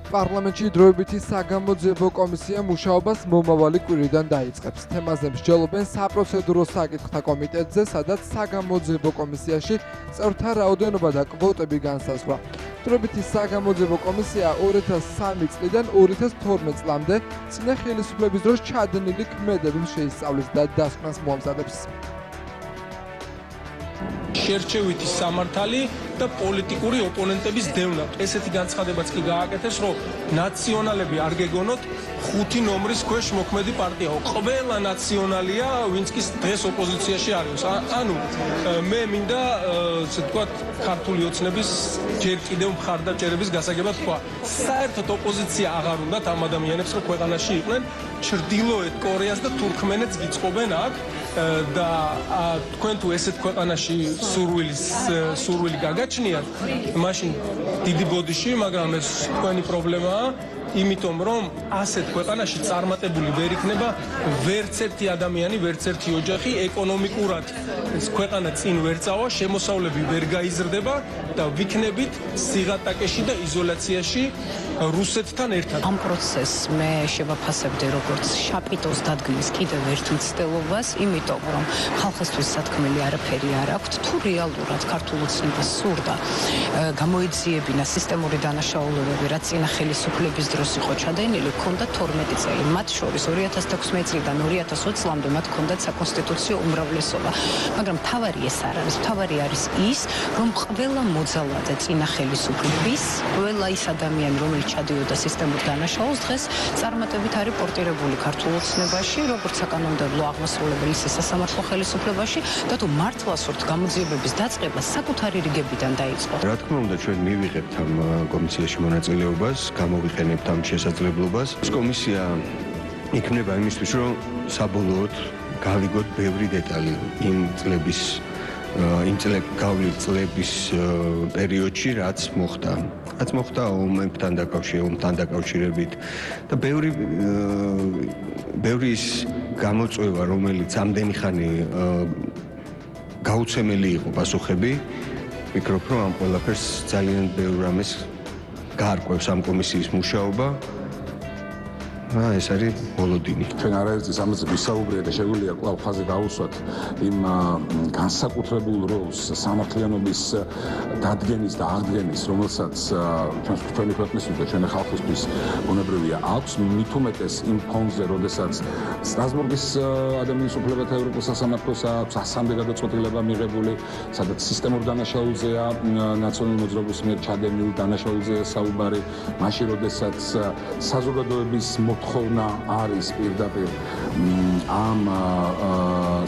პარლამენტში დროებითი საგამოძიებო კომისია მუშაობას მომავალი კვირიდან დაიწყებს. თემაზე მსჯელობენ საპროცედურო საკითხთა კომიტეტზე, სადაც საგამოძიებო კომისიაში წევრთა რაოდენობა და კვოტები განსაზღვრა. დროებითი საგამოძიებო კომისია 2003 წლიდან 2012 წლამდე წინა ხელისუფლების დროს ჩადენილი ქმედების შეისწავლის და დასკვნას მოამზადებს. შერჩევითი სამართალი და პოლიტიკური ოპონენტების დევნა. ესეთი განცხადებაც კი გააკეთეს, რომ ნაციონალები არ გეგონოთ 5 ნომრის ქვეშ მოქმედი პარტია. ყველა ნაციონალია, ვინც კი დღეს ოპოზიციაში არის. ანუ მე მინდა, ასე ვთქვათ, ქართული ოცნების ჯერ კიდევ მხარდაჭერების გასაგებად თქვა. საერთოდ ოპოზიცია აღარ უნდათ ამ ადამიანებს, რომ ქვეყანაში იყვნენ, ჩრდილოეთ კორეას და თურქმენეთს გიწყობენ აქ და თქვენ თუ ესეთ ქვეყანაში სურვილი გაგაჩნიათ, მაშინ დიდი ბოდიში, მაგრამ ეს თქვენი პრობლემაა, იმიტომ რომ ასეთ ქვეყანაში წარმატებული ვერ იქნება ვერც ერთი ადამიანი, ვერც ერთი ოჯახი, ეკონომიკურად ეს ქვეყანა წინ ვერ წავა, შემოსავლები ვერ გაიზრდება და ვიქნებით სიღატაკეში და იზოლაციაში რუსეთთან ერთად. ამ პროცესს მე შევაფასებდი როგორც შაპიტოს დადგმის კიდევ ერთ მცდელობას, იმიტომ რომ ხალხისთვის სათქმელი არაფერი არ აქვთ, თუ რეალურად ქართულ ოცნებას სურდა გამოეძიებინა სისტემური დანაშაულებები, რაც წინა ხელისუფლების დროს იყო ჩადენილი, ჰქონდა 12 წელი. მათ შორის 2016 წლიდან 2020 წლამდე მათ ჰქონდათ საკონსტიტუციო უმრავლესობა. მაგრამ თავარი ეს არ არის. თავარი არის ის, რომ ყველა მოძალადე წინა ხელისუფლების, ყველა ის ადამიანი, რომელიც ჩადიოდა სისტემურ დანაშაულს, დღეს წარმატებით არის პორტირებული ქართულ ოცნებაში, როგორც საკანონმდებლო აღმასრულებელი სასამართლო ხელისუფლებაში და თუ მართლა სურთ გამოძიებების დაწყება, საკუთარი რიგებიდან დაიწყო. რა თქმა უნდა, ჩვენ მივიღებთ ამ კომისიაში მონაწილეობას, გამოვიყენებთ ამ შესაძლებლობას. ეს კომისია იქნება იმისთვის, რომ საბოლოოდ გავიგოთ ბევრი დეტალი იმ გავლილი წლების პერიოდში, რაც მოხდა ომთან დაკავშირებით და ბევრი ის გამოწვევა, რომელიც ამდენი ხანი გაუცემელი იყო პასუხები, ვფიქრობ, რომ ამ ყველაფერს ძალიან ბევრ რამეს გაარკვევს ამ კომისიის მუშაობა. ეს არის ბოლოდინი. ჩვენ არაერთის ამაზე ვისაუბრეთ და შეგვიძლია კვლავ ხაზი გავუსვათ იმ განსაკუთრებულ როლს სამართლიანობის დადგენის და აღდგენის, რომელსაც ჩვენი ქვეყნისთვის და ჩვენი ხალხისთვის ბუნებრივია აქვს, მით უმეტეს იმ ფონზე, როდესაც სტრასბურგის ადამიანის უფლებათა ევროპულ სასამართლოს აქვს 100-მდე გადაწყვეტილება მიღებული, სადაც სისტემურ დანაშაულზეა ნაციონალური მოძრაობის მიერ ჩადენილ დანაშაულზეა საუბარი, მაშინ როდესაც საზოგადოების მოთხოვნა არის პირდაპირ ამ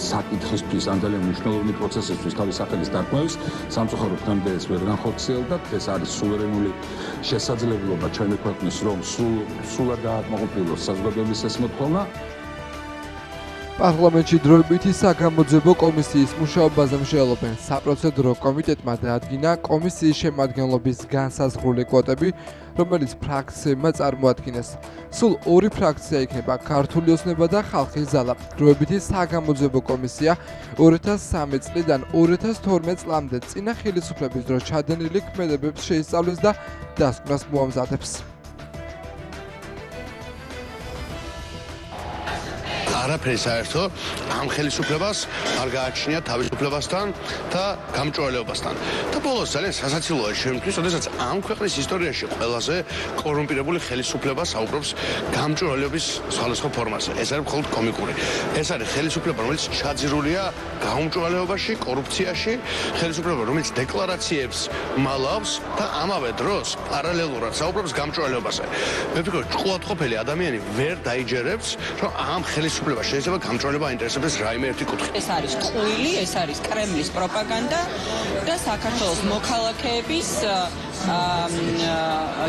საკითხისთვის, ამ ძალიან მნიშვნელოვანი პროცესისთვის თავის სახელის დარქმევის, სამწუხაროდ დღემდე ეს ვერ განხორციელდა. ეს არის სუვერენული შესაძლებლობა ჩვენი ქვეყნის, რომ სრულად დააკმაყოფილოს საზოგადოების ეს მოთხოვნა. პარლამენტში დროებითი საგამოძიებო კომისიის მუშაობაზე მსჯელობენ. საპროცედურო კომიტეტმა დაადგინა კომისიის შემადგენლობის განსაზღვრული კვოტები, რომელიც ფრაქციებმა წარმოადგინეს. სულ 2 ფრაქცია იქნება ქართული ოცნება და ხალხის ძალა. დროებითი საგამოძიებო კომისია 2003 წლიდან 2012 წლამდე წინა ხელისუფლების დროს ჩადენილი ქმედებებს შეისწავლის და დასკვნას მოამზადებს. არაფერი საერთო ამ ხელისუფლებას არ გააჩნია თავისუფლებასთან და გამჭვირვალეობასთან. და ბოლოს ძალიან სასაცილოა შემთხვევით, როდესაც ამ ქვეყნის ისტორიაში ყველაზე კორუმპირებული ხელისუფლება საუბრობს გამჭვირვალეობის სხვადასხვა ფორმაზე. ეს არის მხოლოდ კომიკური. ეს არის ხელისუფლება, რომელიც ჩაძირულია გაუმჭვირვალეობაში, კორუფციაში, ხელისუფლება, რომელიც დეკლარაციებს მალავს და ამავე დროს პარალელურად საუბრობს გამჭვირვალეობაზე. მე ვფიქრობ, ჭკუათყოფელი ადამიანი ვერ დაიჯერებს, რომ ამ ხელისუფლებას შეიძლება გამჭვირვალება აინტერესებს რაიმე ერთი კუთხე. ეს არის ტყუილი, ეს არის კრემლის პროპაგანდა და საქართველოს მოქალაქეების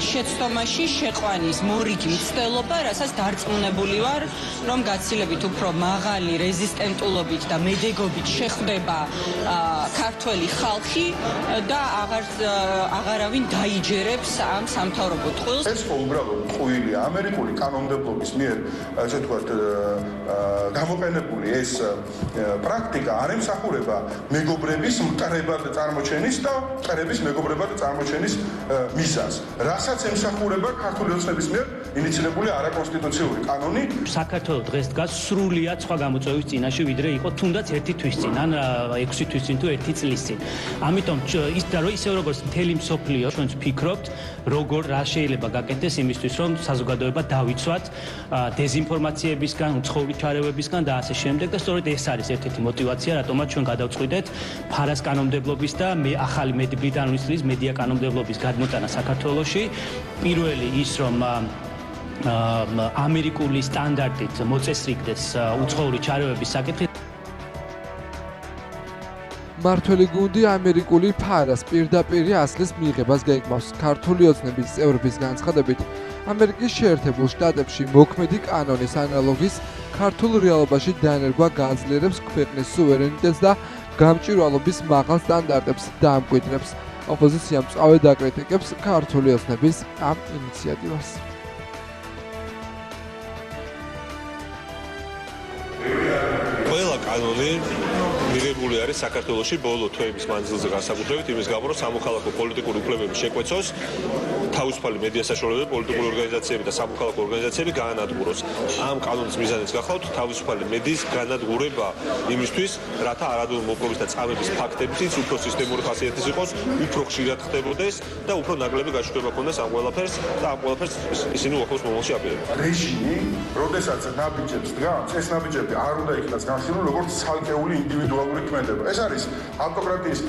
შეცდომაში შეყვანის მორიგი მცდელობა, რასაც დარწმუნებული ვარ, რომ გაცილებით უფრო მაღალი რეზისტენტულობით და მედეგობით შეხვდება ქართველი ხალხი და აღარავინ დაიჯერებს ამ სამთავრობო ტყუილს. ეს ხო უბრალოდ ტყუილი ამერიკული კანონმდებლობის მიერ, ასე ვთქვათ, გამოყენებული ეს პრაქტიკა არ ემსახურება მეგობრების მტრებად წარმოჩენის და მტრების მეგობრებად წარმოჩენის მისას, რასაც ემსახურება ქართული ოცნების მიერ ინიციირებული არაკონსტიტუციური კანონი. საქართველოს დღეს დგას სრულიად სხვა გამოწვევის წინაშე, ვიდრე იყო თუნდაც 1 თვის წინ, ან 6 თვის წინ თუ 1 წლის წინ. ამიტომ ისევ როგორც მთელი მსოფლიო ჩვენც ვფიქრობთ, როგორ რა შეიძლება გაკეთდეს იმისთვის, რომ საზოგადოება დავიცვათ დეზინფორმაციებისგან, უცხოური ჩარევებისგან და ასე შემდეგ და სწორედ ეს არის ერთ-ერთი мотиваცია, რატომაც ჩვენ გადავწყვიტეთ ფარას კანონმდებლობის და ახალი ბრიტანული სტილის მედია კანონმდებლობის გადმოტანა საქართველოში. პირველი ის რომ ამერიკული სტანდარტით მოწესრიგდეს უცხოური ჩარევების საკითხი. მართველი გუნდი ამერიკული ფარას პირდაპირ ასლის მიღებას გეგმავს. ქართული ოცნების წევრების განცხადებით, ამერიკის შეერთებულ შტატებში მოქმედი კანონის ანალოგის ქართულ რეალობაში დანერგვა გააძლიერებს ქვეყნის სუვერენიტეტს და გამჭვირვალობის მაღალ სტანდარტებს დაამკვიდრებს. ოპოზიცია მწვავედ აკრიტიკებს ქართული ოცნების ამ ინიციატივას. ყველა კანონი მიღებული არის საქართველოში ბოლო თვეების მანძილზე განსაკუთრებით იმის გამო, რომ სამოქალაქო პოლიტიკური უფლებების შეკვეცოს თავისუფალი მედია საშუალებები, პოლიტიკური ორგანიზაციები და სამოქალაქო ორგანიზაციები გაანადგუროს. ამ კანონის მიზანიც გახლავთ თავისუფალი მედიის განადგურება იმისთვის, რათა არადულ მოპყრობის და წამების ფაქტებიც უფრო სისტემური ხასიათის იყოს, უფრო ხშირად ხდებოდეს და უფრო ნაკლები გაშვება ქონდეს ამ ყველაფერს და ამ ყველაფერს ისინი უახლოს მომავალში აპირებენ. რეჟიმი, როდესაც ნაბიჯებს დგამს, ეს ნაბიჯები არ უნდა იქნას განხილული როგორც ცალკეული ინდივიდუალური ქმედება. ეს არის ავტოკრატიის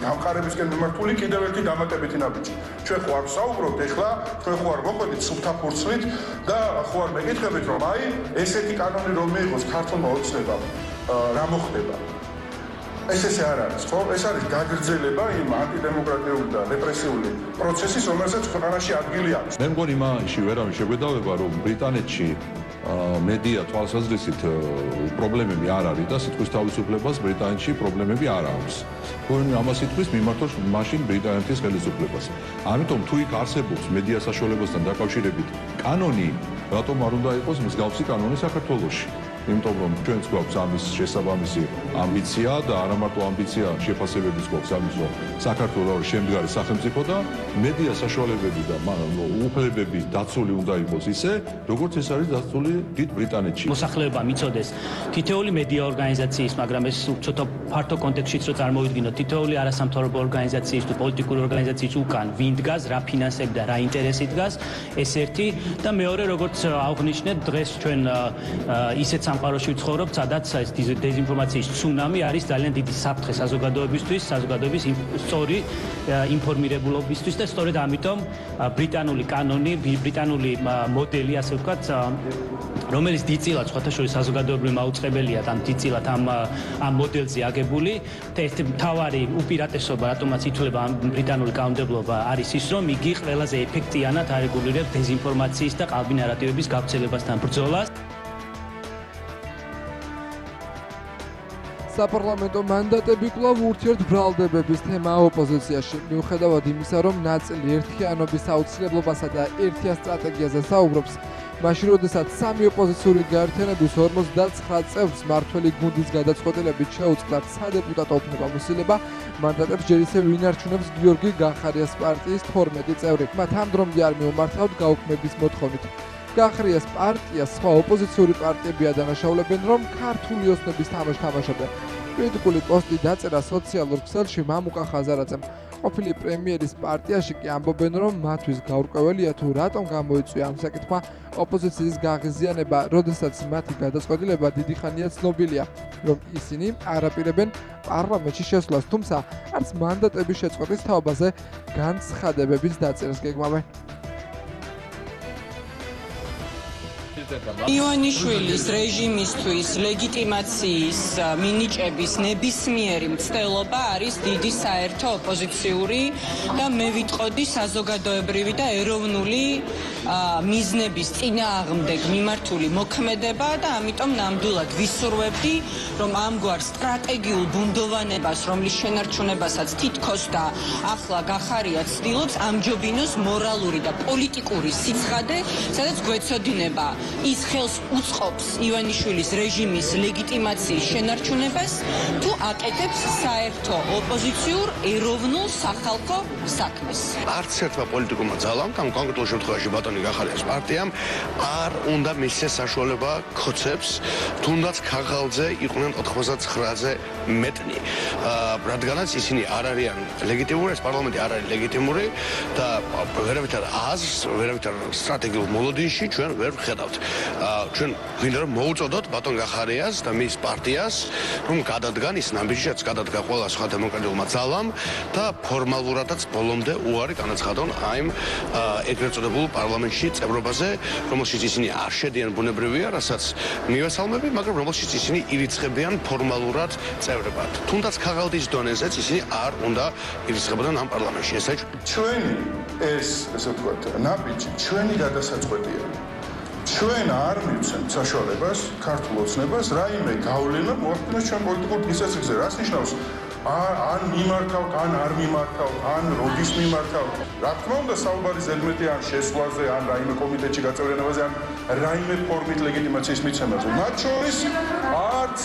გამყარებისკენ მიმართული კიდევ ერთი დამატებითი ნაბიჯი. ჩვენ ხო არ ვსაუბრობთ ეხლა, ჩვენ ხო არ მოყვებით სუფთა ფურცლით და ხო არ მეკითხებით, რომ აი ესეთი კანონი რომ მიიღოს ქართულმა ოცნებამ, რა მოხდება? ესე არ არის, ხო? ეს არის გაგრძელება იმ ანტიდემოკრატიული და რეპრესიული პროცესის, რომელსაც ქვეყანაში ადგილი აქვს. მე მგონი მაშინ ვერავინ შეგვედავება, რომ ბრიტანეთში მედია თვალსაზრისით პრობლემები არ არის და სიტყვის თავისუფლებას ბრიტანეთში პრობლემები არ აქვს. თქვენ ამას სიტყვის მიმართოს მაშინ ბრიტანეთის ხელისუფლებას. ამიტომ თუ იქ არსებობს მედია საშუალებასთან დაკავშირებით კანონი, რატომ არ უნდა იყოს მსგავსი კანონი საქართველოში? იმიტომ რომ ჩვენც გვაქვს ამის შესაბამისი ამბიცია და არა მარტო ამბიცია, შეფასებებიც გვაქვს ამის, რომ საქართველოს შემდგარი სახელმწიფო და მედია საშუალებები და უფლებები დაცული უნდა იყოს ისე, როგორც ეს არის დაცული დიდ ბრიტანეთში. მოსახლეობა მიცოდეს თითოეული მედია ორგანიზაციის, მაგრამ ეს ცოტა ფართო კონტექსტშიც რო წარმოვიდგინოთ, თითოეული არასამთავრობო ორგანიზაციის თუ პოლიტიკური ორგანიზაციის უკან ვინ დგას, რა ფინანსები და რა ინტერესი დგას, ეს ერთი და მეორე, როგორც აღნიშნეთ, დღეს ჩვენ ისეთ სამყაროში ვცხოვრობთ, სადაც ეს დეზინფორმაციის ცუნამი არის ძალიან დიდი საფრთხე საზოგადოებისთვის, საზოგადოების სწორი ინფორმირებულობისთვის და სწორედ ამიტომ ბრიტანული კანონი, ბრიტანული მოდელი, ასე ვთქვათ, რომელიც დიდწილად სხვათა შორის საზოგადოებრივ მაუწყებელია და დიდწილად ამ მოდელზე აგებული და ეს მთავარი უპირატესობა, რატომაც ითვლება ამ ბრიტანული კანონმდებლობა, არის ის, რომ იგი ყველაზე ეფექტიანად არეგულირებს დეზინფორმაციის და ყალბი ნარატივების გავრცელებასთან ბრძოლას. საპარლამენტო მანდატები კვლავ ურთიერთბრალდებების თემაა ოპოზიციაში. მიუხედავად იმისა, რომ ნაწილი ერთიანობის აუცილებლობასა და ერთიან სტრატეგიაზე საუბრობს, მაშინ როდესაც სამი ოპოზიციური გაერთიანების 59 წევრს მართველი გუნდის გადაწყვეტილებით შეუწყლათ სადეპუტატო უფლებამოსილება, მანდატებს ჯერ ისევ ინარჩუნებს გიორგი გახარიას პარტიის 12 წევრი. მათ ამ დრომდე არ მიუმართავთ გაუქმების მოთხოვნით. გახარიას პარტიას სხვა ოპოზიციური პარტიები ადანაშაულებენ, რომ ქართული ოცნების თამაშს თამაშობენ. კრიტიკული პოსტი დაწერა სოციალურ ქსელში მამუკა ხაზარაძემ. ყოფილი პრემიერის პარტიაში კი ამბობენ, რომ მათთვის გაურკვეველია თუ რატომ გამოიწვია ამ საკითხმა ოპოზიციის გაღიზიანება, როდესაც მათი გადაწყვეტილება დიდი ხანია ცნობილია, რომ ისინი არ აპირებენ პარლამენტში შესვლას, თუმცა არც მანდატების შეწყვეტის თაობაზე განცხადებების დაწერას გეგმავენ. ივანიშვილის რეჟიმისთვის ლეგიტიმაციის მინიჭების ნებისმიერი მცდელობა არის დიდი საერთო ოპოზიციური და მე ვიტყოდი საზოგადოებრივი და ეროვნული მიზნების წინააღმდეგ მიმართული მოქმედება და ამიტომ ნამდვილად ვისურვებდი, რომ ამგვარ სტრატეგიულ ბუნდოვანებას, რომლის შენარჩუნებასაც თითქოს და ახლა გახარია ცდილობს, ამჯობინოს მორალური და პოლიტიკური სიცხადე, სადაც გვეცოდინება ის ხელს უწყობს ივანიშვილის რეჟიმის ლეგიტიმაციის შენარჩუნებას, თუ აკეთებს საერთო ოპოზიციურ ეროვნულ სახალხო საქმეს. არც ერთმა პოლიტიკურმა ძალამ, ამ კონკრეტულ შემთხვევაში ბატონი გახარიას პარტიამ, არ უნდა მისცეს საშუალება ქოცებს, თუნდაც ქაღალდზე იყვნენ 99-ზე მეტნი. რადგანაც ისინი არ არიან ლეგიტიმური, ეს პარლამენტი არ არის ლეგიტიმური და ვერავითარ აზრს, ვერავითარ სტრატეგიულ მოლოდინში ჩვენ ვერ ვხედავთ. ჩვენ გვინდა რომ მოუწოდოთ ბატონ გახარიას და მის პარტიას, რომ გადადგან ის ნაბიჯშიც გადადგა ყველა სხვა დემოკრატიულმა ძალამ და ფორმალურადაც ბოლომდე უარი განაცხადონ აიმ ეგრეთ წოდებულ პარლამენტში წევრობაზე, რომელშიც ისინი არ შედიან ბუნებრივია, რასაც მივესალმები, მაგრამ რომელშიც ისინი ირიცხებიან ფორმალურად წევრებად. თუნდაც ქაღალდის დონეზეც ისინი არ უნდა ირიცხებოდნენ ამ პარლამენტში. ეს ჩვენი ეს ესე ვთქვათ, ნაბიჯი ჩვენი გადასაწყვეტია. ჩვენ არ მივცემთ საშუალებას ქართულ ოცნებას რაიმე გავლენა მოახდინოს ჩვენ პოლიტიკურ დღესასწაულზე. რას ნიშნავს? ან მიმართავთ, ან არ მიმართავთ, ან როდის მიმართავთ. რა თქმა უნდა, საუბარი ზედმეტი ან შესვლაზე, ან რაიმე კომიტეტში გაწევრიანებაზე, ან რაიმე ფორმით ლეგიტიმაციის მიცემაზე. მათ შორის არც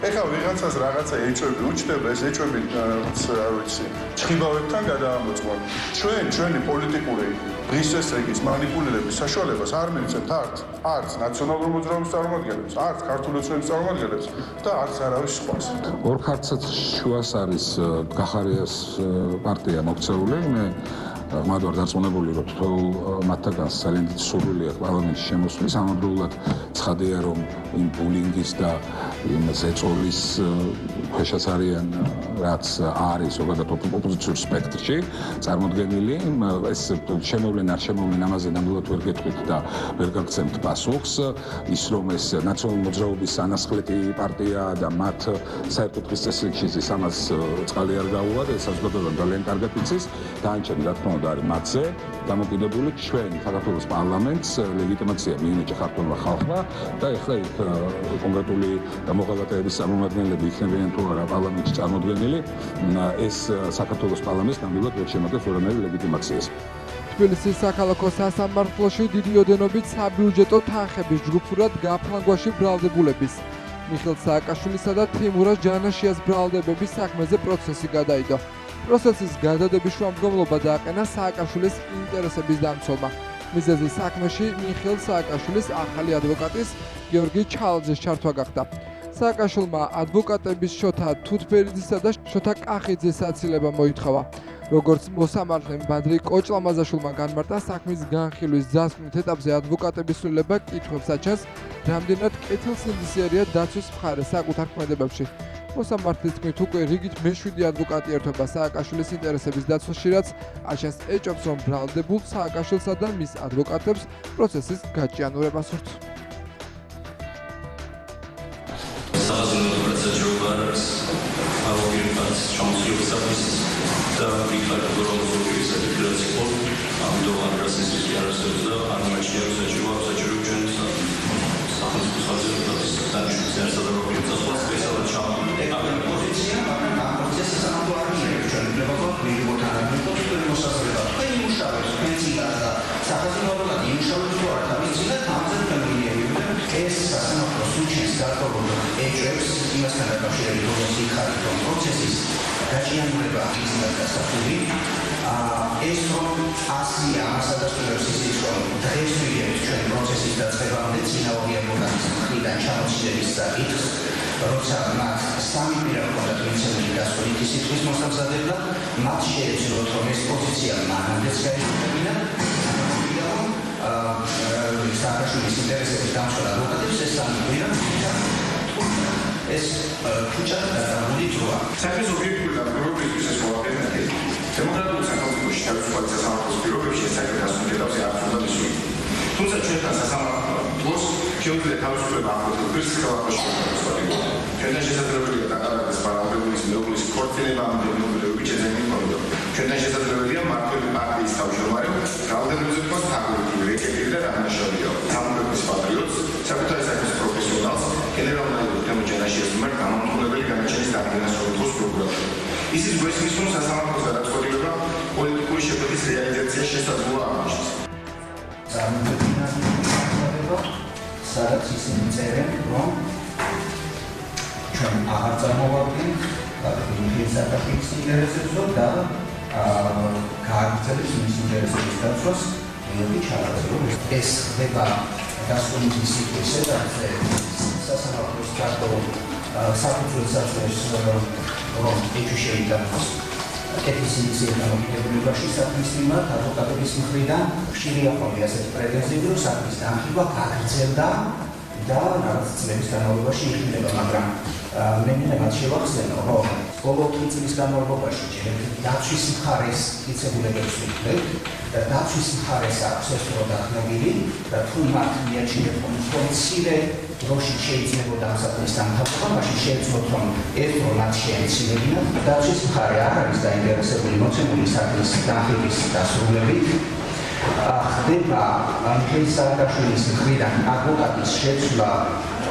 ეხლა ვიღაცას რაღაცა ეჭვები უჩნდება, ეს ეჭვები არ ვიცი, ჩხიბავებთან გადაამოწმოთ. ჩვენი პოლიტიკური ღირსშესწრების მანიპულირების საშუალებას არ მივცემთ არც ნაციონალურ მოძრაობის წარმომადგენლებს, არც ქართული ოცნების წარმომადგენლებს და არც არავის სხვას. ორ ქართლს შუას არის გახარიას პარტია მოქცეული, მე მათ ვარ დარწმუნებული, რომ თითოეულ მათგანს ძალიან დიდი სურვილი აქვს პარლამენტში შემოსვლის. ამავდროულად ცხადია, რომ იმ ბულინგის და იმ ზეწოლის ქვეშაც არიან, რაც არის ზოგადად ოპოზიციურ სპექტრში წარმოდგენილი. ეს შემოვლენ არ შემოვლენ, ამაზე ნამდვილად ვერ გეტყვით და ვერ გაგცემთ პასუხს. ის რომ ეს ნაციონალური მოძრაობის ანასხლეტი პარტია და მათ საერთოდ დღის წესრიგში ამას წყალი არ გაუვარ, ეს საზოგადოებამ ძალიან კარგად იცის. დაანჩენი რა თქმა უნდა არის მათზე დამოკიდებული ჩვენ საქართველოს პარლამენტს ლეგიტიმაცია მიენიჭა ქართულმა ხალხმა და ეხლა იქ კონკრეტული მოღალატეების წარმომადგენლები იქნებიან თუ არა პარლამენტში წარმოდგენილი, ეს საქართველოს პარლამენტს ნამდვილად ვერ შემადგენს ვერანაირ ლეგიტიმაციას. თბილისის საქალაქო სასამართლოში დიდი ოდენობით საბიუჯეტო თანხების ჯგუფურად გაფრანგვაში ბრალდებულების მიხეილ სააკაშვილისა და თეიმურაზ ჯანაშიას ბრალდებების საქმეზე პროცესი გადაიდო. პროცესის გადადების შუამდგომლობა დააყენა სააკაშვილის ინტერესების დამცველმა. მიზეზი საქმეში მიხეილ სააკაშვილის ახალი ადვოკატის გიორგი ჩალძის ჩართვა გახდა. სააკაშვილმა ადვოკატების შოთა თუთბერიძისა და შოთა კახიძის აცილება მოითხოვა. როგორც მოსამართლემ ბადრი კოჭლამაზაშვილმა განმარტა, საქმის განხილვის დასკვნით ეტაპზე ადვოკატების ცვლილება კითხვებს აჩენს, რამდენად კეთილსინდისიერია დაცვის მხარეს საკუთარ ქმედებებში. მოსამართლის თქმით, უკვე რიგით მე-7 ადვოკატი ერთვება სააკაშვილის ინტერესების დაცვაში, რაც აჩენს ეჭვებს, რომ ბრალდებულ სააკაშვილსა და მის ადვოკატებს პროცესის გაჭიანურება სურთ. და ვიქარებო რომ ზოგიერთი საფედერაცია ამიტომ რასისტის არასდროს და არამაჩია საჭირო ჩვენ სახელმწიფო საზოგადოების დაშვების არსებობა წასვლას ესაა ჩამოყალიბდა. ეგ პოზიცია, მაგრამ ამ პროცესის სამართო არ შეიძლება ჩვენ ვიყავ მიგოთანამი პოზიციური მოსაზრება. თქვენი მუშაობს, თქვენი და სახელმწიფოებად იმუშავებს თუ არა თავის ძინა თამზე ფემინიები. ეს სასამართლო სუჩის გარკვეულ ეჭვებს იმასთან დაკავშირებით რომ იქარით რომ პროცესის გაჭიანურება ისინი დასახული. ეს რომ ასია ასადასტურებს ისიც რომ დღეს ვიღებთ ჩვენი პროცესის დაწყებამდე წინააღმდეგ ადვოკატის მხრიდან ჩამოშლების საკითხს, როცა მათ სამი პირა ჰქონდათ მიცემული გასვლითი სიტყვის მოსამზადებლად, მათ შეეძლოთ რომ ეს პოზიცია მანამდეც გაიზრდებინა. სააკაშვილის ინტერესების დამცველ ადვოკატებს ეს სამი პირა ეს ფუჭა გადაღული დროა. საქმის ობიექტური დაგროვებისთვის ეს მოახერხეთ. დემოკრატიულ სახელმწიფოში თავისუფალი სასამართლოს პირობებში ეს საქმე დასრულებაზე არ უნდა მისული. თუმცა ჩვენთან სასამართლოს შეუძლია თავისუფლება აღკვეთილ პირს ხელახლა შეუძლია. ჩვენთან შესაძლებელია დაკარგოს პარლამენტის მეუღლის ქორწინება ამ დემოკრატიული შეძენის მომენტ. ჩვენთან შესაძლებელია მმართველი პარტიის თავმჯდომარე ბრალდებულზე თქვა თაღური რეკეტილი და რანაშავია. სამხედრო პატრიოტს საკუთარი საქმის პროფესიონალს გენერალ-მაიორ თემურ ჯანაშიას მიმართ გამამტყუნებელი განაჩენის დადგენას შეუძლოს პროკურორს. ისიც გვესმის, რომ სასამართლოს გადაწყვეტილება პოლიტიკური შეფეთქების რეალიზაცია შესაძლოა აღმოჩნდეს. მოხდება, სადაც ისინი წერენ, რომ ჩვენ აღარ წარმოვადგენთ საქართველოს ინტერესებს და გააგრძელებს მის ინტერესების დაცვას მიოდი ჩააწეროს. ეს ხდება დასკვნითი სიტყვის ეტაპზე სასამართლოს ჩართო საფუძველს აწევს რომ ეჭვი შეიტანოს კეთის ინიციატივის დამოკიდებულებაში საქმის მიმართ ადვოკატების მხრიდან ხშირია ხოლმე ასეთი პრეტენზიები, რომ საქმის დამხილვა გაგრძელდა და რაღაც წლების განმავლობაში იქნება, მაგრამ მე მინდა მათ შევახსენო, რომ ბოლო 5 წლის განმავლობაში დაცვის მხარეს მიცემულებებს ვიქნებთ და დაცვის მხარეს აქვს ეს დრო დახმარებული და თუ მათ მიაჩნიათ რომ მცირე დროში შეიძლებოდა ამ საქმის დამთავრება, მაშინ შეეძლოთ რომ ეს დრო მათ შეეცინებინათ. დაცვის მხარე არ არის დაინტერესებული მოცემული საქმის დამხილვის დასრულებით. ხდება მიხეილ სააკაშვილის მხრიდან ადვოკატის შეცვლა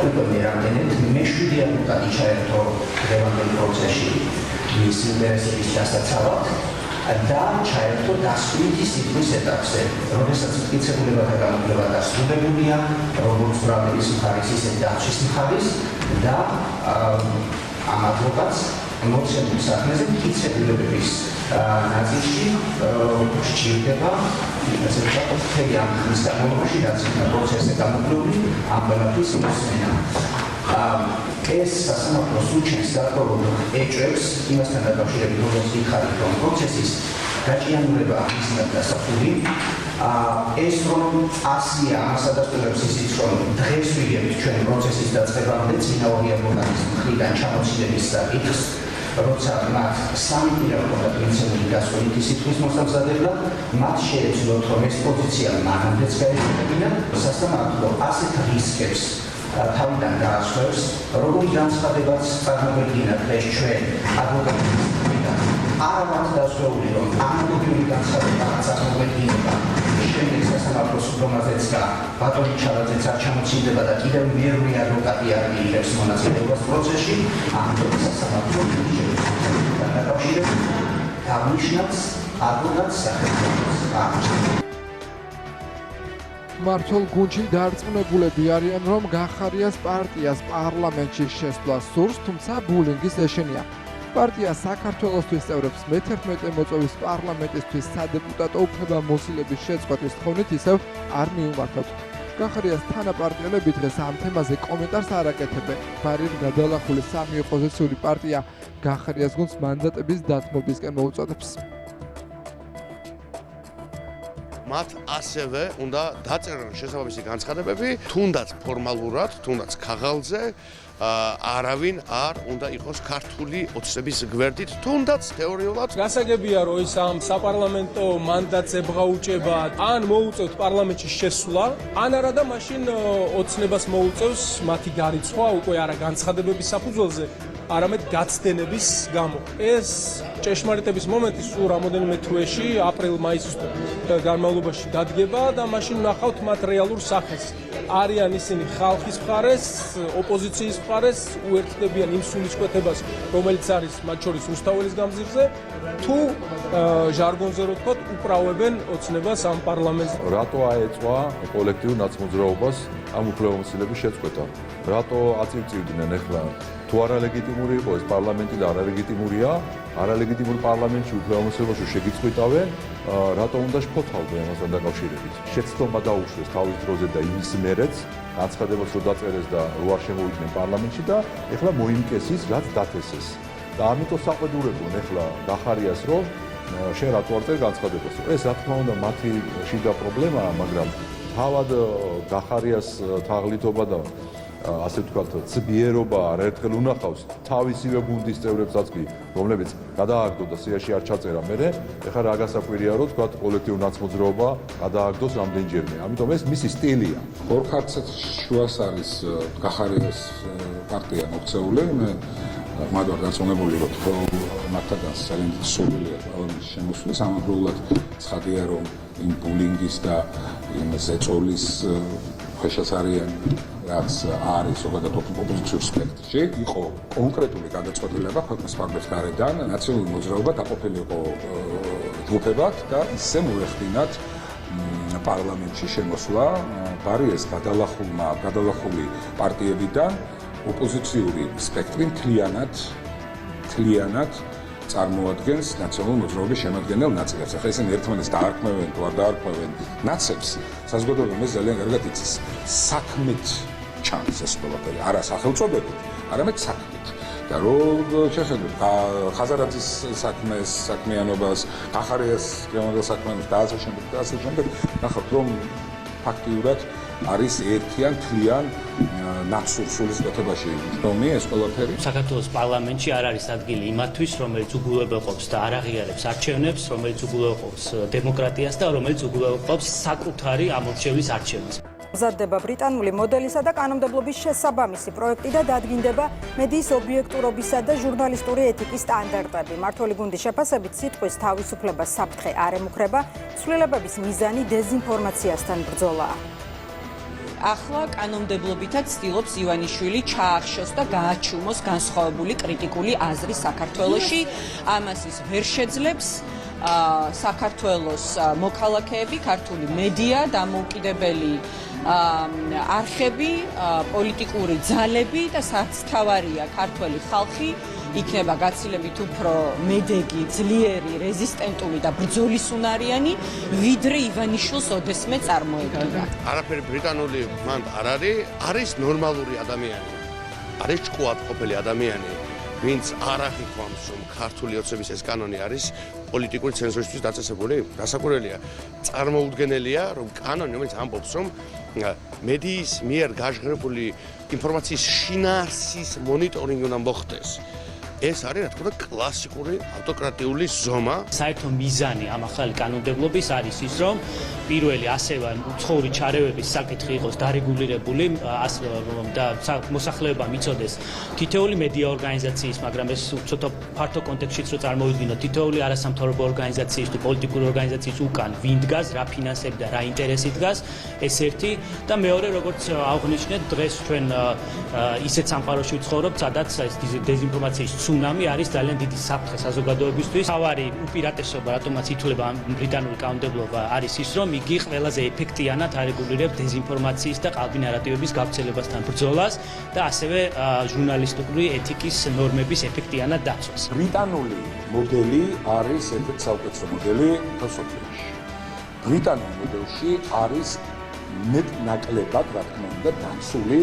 უკვე მერამდენედ მე-7 ადვოკატი ჩაერთო დღევანდელ პროცესში მის ინტერესების დასაცავად და ჩაერთო დასკვნითი სიტყვის ეტაპზე, როდესაც მტკიცებულებათა გამოკლება დასრულებულია, როგორც ბრალდების მხარის, ისე დაცვის მხარის და ამ ადვოკატს მოცემულ საქმეზე მტკიცებულებების ნაწილში სჭირდება ასე ვთქვათ, მთელი ამ ხნის განმავლობაში, რაც იქნა პროცესზე გამოკლებული, ამ ყველაფრის მოსმენა. ეს სასამართლოს უჩენს გარკვეულ ეჭვებს იმასთან დაკავშირებით, როგორც იხარით, რომ პროცესის გაჭიანურება ისმად დასახული. ეს რომ 100-ია, ამას ადასტურებს ისიც, რომ დღეს ვიგებთ ჩვენ პროცესის დაწყებამდე წინააღმდეგი ადვოკატის მხრიდან ჩამოცილების საკითხს, როცა მათ სამი პირა ჰქონდათ მიცემული დასკვნითი სიტყვის მოსამზადებლად, მათ შეეძლოთ რომ ეს პოზიცია მანამდეც გაეცელებინათ. სასამართლო ასეთ რისკებს თავიდან გაასხვევს, როგორი განცხადებაც წარმოგვიდგინა დღეს ჩვენ ადვოკატების მხრიდან. არა მათ დასვეული, რომ ანალოგიური განცხადება წარმოგვიდგინება შემდეგ სასამართლოს უბრალოდაც და ბატონი ჩალაძეც არ ჩამოწინდება და კიდევ მეორე ადვოკატი არ მიიღებს მონაწილეობას პროცესში, ამიტომ სასამართლო დაკავშირებით აღნიშნავს ადვოკატს სახელმწიფოს. მართლ გუნდში დარწმუნებულები არიან, რომ გახარიას პარტიას პარლამენტში შესვლა სურს, თუმცა ბულინგის ეშენია. პარტია საქართველოსთვის წევრებს მე-11 მოწვევის პარლამენტისთვის სადეპუტატო უფლებამოსილების შეწყვეტის თხოვნით ისევ არ მიუმართოთ. გახარიას თანაპარტიელები დღეს ამ თემაზე კომენტარს არ აკეთებენ. მარინ გადალახული სამი ოპოზიციური პარტია გახარიას გუნდს მანდატების დათმობისკენ მოუწოდებს. მათ ასევე უნდა დაწერონ შესაბამისი განცხადებები, თუნდაც ფორმალურად, თუნდაც ქაღალდზე, არავინ არ უნდა იყოს ქართული ოცნების გვერდით, თუნდაც თეორიულად. გასაგებია, რომ ის ამ საპარლამენტო მანდატზე ბღაუჭება, ან მოუწევთ პარლამენტში შესვლა, ან არა და მაშინ ოცნებას მოუწევს მათი გარიცხვა უკვე არა განცხადებების საფუძველზე, არამედ გაცდენების გამო. ეს ჭეშმარიტების მომენტი სულ რამოდენიმე თვეში, აპრილ-მაისის განმავლობაში დადგება და მაშინ ნახავთ მათ რეალურ სახეს. არიან ისინი ხალხის მხარეს, ოპოზიციის მხარეს, უერთდებიან იმ სულისკვეთებას, რომელიც არის მათ შორის რუსთაველის გამზირზე, თუ ჟარგონზე რო ვთქვათ, უправებენ ოცნებას ამ პარლამენტზე. რატო აეწვა კოლექტიურ ნაცმოძრაობას ამ უფლებამოსილების შეწყვეტა? რატო აწივწივდნენ ახლა? თუ არალეგიტიმური იყო ეს პარლამენტი და არალეგიტიმურია, არალეგიტიმურ პარლამენტში უფლებამოსილებას შეგიწყვიტავენ, რატო უნდა შფოთავდნენ ამასთან დაკავშირებით? შეცდომა დაუშვეს თავის დროზე და იმის მერეც განცხადებას რო დაწერეს და რო არ შემოვიდნენ პარლამენტში და ეხლა მოიმკესის, რაც დათესეს. და ამიტომ საყედურებონ ეხლა გახარიას, რომ შენ რატო არ წერ განცხადებას? ეს რა თქმა უნდა მათი შიდა პრობლემაა, მაგრამ თავად გახარიას თაღლითობა და ასე ვთქვათ, ცბიერობა არაერთხელ უნახავს თავისივე გუნდის წევრებსაც კი, რომლებიც გადააგდო და სიაში არ ჩაწერა მერე, ეხლა რა გასაკვირია, რომ ვთქვათ, კოლექტიურ ნაცმოძრაობა გადააგდოს რამდენჯერმე. ამიტომ ეს მისი სტილია. ორ ხარცად შუას არის გახარიას პარტია მოქცეული, მე მაგარ დარწმუნებული ვარ, რომ მათთაგან ძალიან სრულია პარლამენტში შემოსვლა, სამაგროულად ცხადია, რომ იმ ბულინგის და იმ ზეწოლის ხეშაც არიან რაც არის ზოგადად ოპოზიციურ სპექტრში, იყო კონკრეტული გადაწყვეტილება ქვეყნის ფარგლებს გარედან, ნაციონალური მოძრაობა დაყოფილი იყო ჯგუფებად და ისე მოეხდინათ პარლამენტში შემოსვლა ბარიეს გადალახული პარტიებიდან ოპოზიციური სპექტრი მთლიანად წარმოადგენს ნაციონალურ მოძრაობის შემადგენელ ნაწილებს. ახლა ისინი ერთმანეთს დაარქმევენ თუ არ დაარქმევენ ნაცებს, საზოგადოება მე ძალიან კარგად იცის. საქმით ჩანს ეს ყველაფერი, არა სახელწოდებით, არამედ საქმით. და რომ შეხედოთ ხაზარაძის საქმიანობას, კახარიას საქმიანობას და ასე შემდეგ, ნახავთ რომ ფაქტიურად არის ერთიან თლიან ნაცურ სულისკვეთებაში მდგომი ეს ყველაფერი. საქართველოს პარლამენტში არ არის ადგილი იმათთვის, რომელიც უგულებელყოფს და არ აღიარებს არჩევნებს, რომელიც უგულებელყოფს დემოკრატიას და რომელიც უგულებელყოფს საკუთარი ამორჩევლის არჩევას. მზადდება ბრიტანული მოდელისა და კანონმდებლობის შესაბამისი პროექტი და დადგინდება მედიის ობიექტურობისა და ჟურნალისტური ეთიკის სტანდარტები. მმართველი გუნდის შეფასებით სიტყვის თავისუფლებას საფრთხე არ ემუქრება, ცვლილებების მიზანი დეზინფორმაციასთან ბრძოლაა. ახლა კანონმდებლობითაც ცდილობს ივანიშვილი ჩაახშოს და გააჩუმოს განსხვავებული კრიტიკული აზრი საქართველოში. ამას ის ვერ შეძლებს. საქართველოს მოქალაქეები, ქართული მედია, დამოუკიდებელი არხები, პოლიტიკური ძალები და სათავარია ქართველი ხალხი იქნება გაცილებით უფრო მედეგი, ძლიერი, რეზისტენტული და ბრძოლისუნარიანი, ვიდრე ივანიშვილს ოდესმე წარმოედგება. არაფერი ბრიტანული მან არ არის ნორმალური ადამიანი. არის ჭკუატყოფილი ადამიანი, ვინც არ აღიქვამს, რომ ქართული ოცების ეს კანონი არის პოლიტიკური ცენზურისთვის დაწესებული. გასაკვირველია, წარმოუდგენელია, რომ კანონი, რომელიც ამბობს, რომ მედიის მიერ გაჟღერებული ინფორმაციის შინაარსის მონიტორინგი უნდა მოხდეს. ეს არის რა თქმა უნდა კლასიკური ავტოკრატიული ზომა. საერთო მიზანი ამ ახალი კანონმდებლობის არის ის, რომ პირველი ასევე უცხოური ჩარევების საკითხი იყოს დარეგულირებული და მოსახლეობამ იცოდეს თითოეული მედია ორგანიზაციის, მაგრამ ეს ცოტა ფართო კონტექსტშიც რო წარმოვიდგინოთ, თითოეული არასამთავრობო ორგანიზაციის თუ პოლიტიკური ორგანიზაციის უკან ვინ დგას, რა ფინანსები და რა ინტერესი დგას, ეს ერთი და მეორე, როგორც აღნიშნეთ, დღეს ჩვენ ისეთ სამყაროში ვცხოვრობთ, სადაც ეს დეზინფორმაციის ცუნამი არის ძალიან დიდი საფრთხე საზოგადოებისთვის. თავარი უპირატესობა, რატომაც ითვლება ბრიტანული კანონმდებლობა, არის ის, რომ იგი ყველაზე ეფექტიანად არეგულირებს დეზინფორმაციის და ყალბი ნარატივების გავრცელებასთან ბრძოლას და ასევე ჟურნალისტური ეთიკის ნორმების ეფექტიანად დაცვას. ბრიტანული მოდელი არის ერთ-ერთი საუკეთესო მოდელი მსოფლიოში. ბრიტანულ მოდელში არის მეტ-ნაკლებად, რა თქმა უნდა, დაცული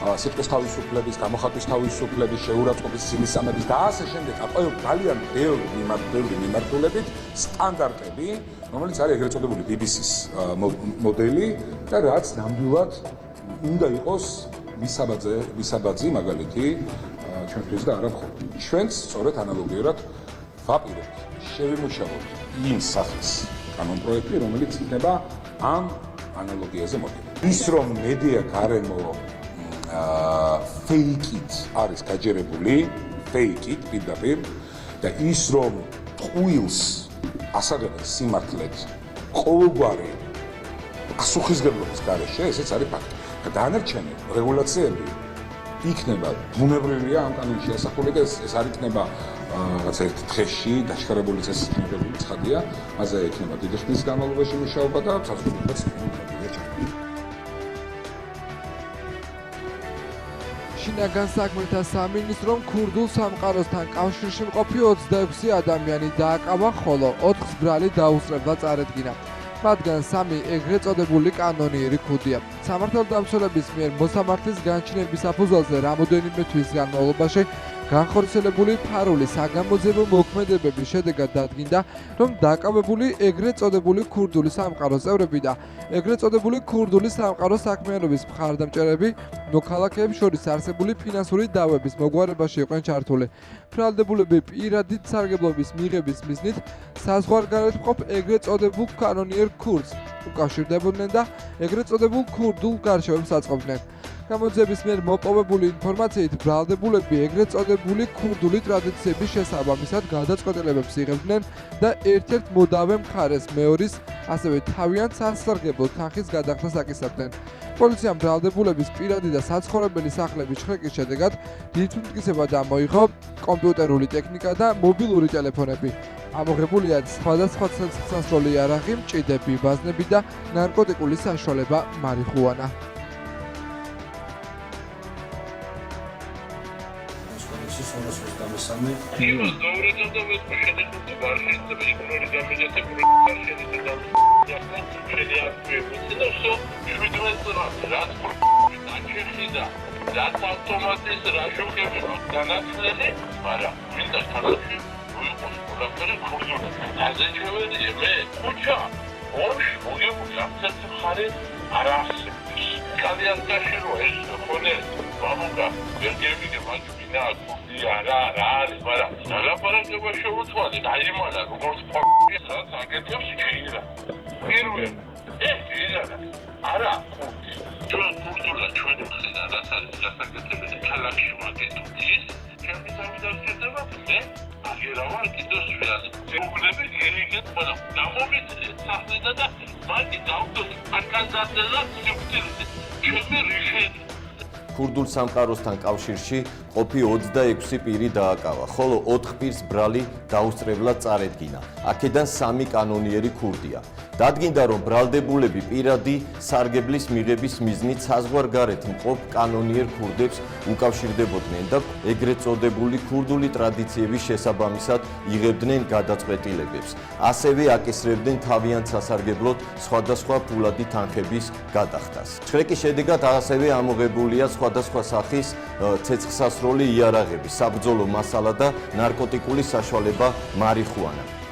სიტყვის თავისუფლების, გამოხატვის თავისუფლების, შეურაცხყოფის, სილისამების და ასე შემდეგ, ძალიან ბევრი მიმართულებით სტანდარტები, რომელიც არის ეგრეთ წოდებული BBC-ს მოდელი და რაც ნამდვილად უნდა იყოს ვისაბაძი მაგალითი ჩვენთვის და არა მხოლოდ. ჩვენც სწორედ ანალოგიურად ვაპირებთ, შევიმუშავოთ იმ სახის კანონპროექტი, რომელიც იქნება ამ ანალოგიაზე მოდელი. ის რომ მედია გარემო ფეიკით არის გაჯერებული, ფეიკით პირდაპირ და ის რომ ტყუილს ასაღებენ სიმართლედ ყოველგვარი პასუხისგებლობის გარეშე, ესეც არის ფაქტი. და დანარჩენი რეგულაციები იქნება ბუნებრივია ამ კანონში ასახული და ეს არ იქნება რაღაც ერთ დღეში დაშქარებული წესრიგებული ცხადია, მასზე იქნება დიდი ხნის განმავლობაში მუშაობა და საზოგადოებაც შინაგან საქმეთა სამინისტრომ ქურდულ სამყაროსთან კავშირში მყოფი 26 ადამიანი დააკავა, ხოლო 4 ბრალი დაუსწრებლა წარედგინა. მათგან 3 ეგრეთ წოდებული კანონიერი ქუდია. სამართალდამცველების მიერ მოსამართლის განჩინების საფუძველზე რამოდენიმე თვის განმავლობაში განხორციელებული ფარული საგამოძიებო მოქმედებების შედეგად დადგინდა, რომ დაკავებული ეგრეთ წოდებული ქურდული სამყაროს წევრები და ეგრეთ წოდებული ქურდული სამყაროს საქმიანობის მხარდამჭერები მოქალაქეებს შორის არსებული ფინანსური დავების მოგვარებაში იყვნენ ჩართული. ბრალდებულები პირადი სარგებლობის მიღების მიზნით საზღვარგარეთ მყოფ ეგრეთ წოდებულ კანონიერ ქურდს უკავშირდებოდნენ და ეგრეთ წოდებულ ქურდულ გარშევებს აწყობდნენ. გამოძიების მიერ მოპოვებული ინფორმაციით ბრალდებულები ეგრეთ წოდებული ქურდული ტრადიციების შესაბამისად გადაწყვეტილებებს იღებდნენ და ერთ-ერთ მოდავე მხარეს მეორის ასევე თავიანთ სასარგებლო თანხის გადახდას აკისრებდნენ. პოლიციამ ბრალდებულების პირადი და საცხოვრებელი სახლების შხრიკის შედეგად დიდი მტკიცება გამოიღო კომპიუტერული ტექნიკა და მობილური ტელეფონები. ამოღებულია სხვადასხვა ცეცხლსასროლი იარაღი, მჭიდები, ბაზნები და ნარკოტიკული საშუალება მარიხუანა. იმას გაურეჯდა ვეთქვა შედეგული ვარშინზე იგნორი დამეჯათებული ვარშინზე და შეδιახმება და всё 17 რაც დაჩეხიდა რაც ავტომატის რაშუქები განაცვლელი მაგრამ მინდა თავში ვიყოს ყველაფერი ქურდული ასე შევედი მე ხუჩა ოშ მოგებული აქცენტ ხარი არ არსებობს კალიან გაშერო ეს ხოლე ბაბუკა ვერ გემიგე მაჩვინა არა არის მაგრამ დაგაპარაკება შეუცვალე დაიმალა როგორც ფოქი სადაც აკეთებს ჩიირა პირველი ეს არა ჩვენ კულტურა ჩვენი მხრიდან რაც არის გასაკეთებელი ქალაქში მაგეთუქის ჩემი სამიდასკეთება მე აგერავარ კიდოს ვიას უგლები გერიგეთ მაგრამ გამომიწე სახლიდა და მაგი გავდოს აკაზატელა სიკვდილზე ჩემი რიშენი ქურდულ სამყაროსთან კავშირში ყოფი 26 პირი დააკავა, ხოლო 4 პირს ბრალი დაუსწრებლად წარედგინა. აქედან 3 კანონიერი ქურდია. დადგინდა, რომ ბრალდებულები პირადი სარგებლის მიღების მიზნით საზღვარგარეთ მყოფ კანონიერ ქურდებს უკავშირდებოდნენ და ეგრეთ წოდებული ქურდული ტრადიციების შესაბამისად იღებდნენ გადაწყვეტილებებს. ასევე აკისრებდნენ თავიანთ სასარგებლოდ სხვადასხვა ფულადი თანხების გადახდას. შხრიკის შედეგად ასევე ამოღებულია სხვადასხვა სახის ცეცხლსასროლი იარაღები, საბრძოლო მასალა და ნარკოტიკული საშუალება მარიხუანა.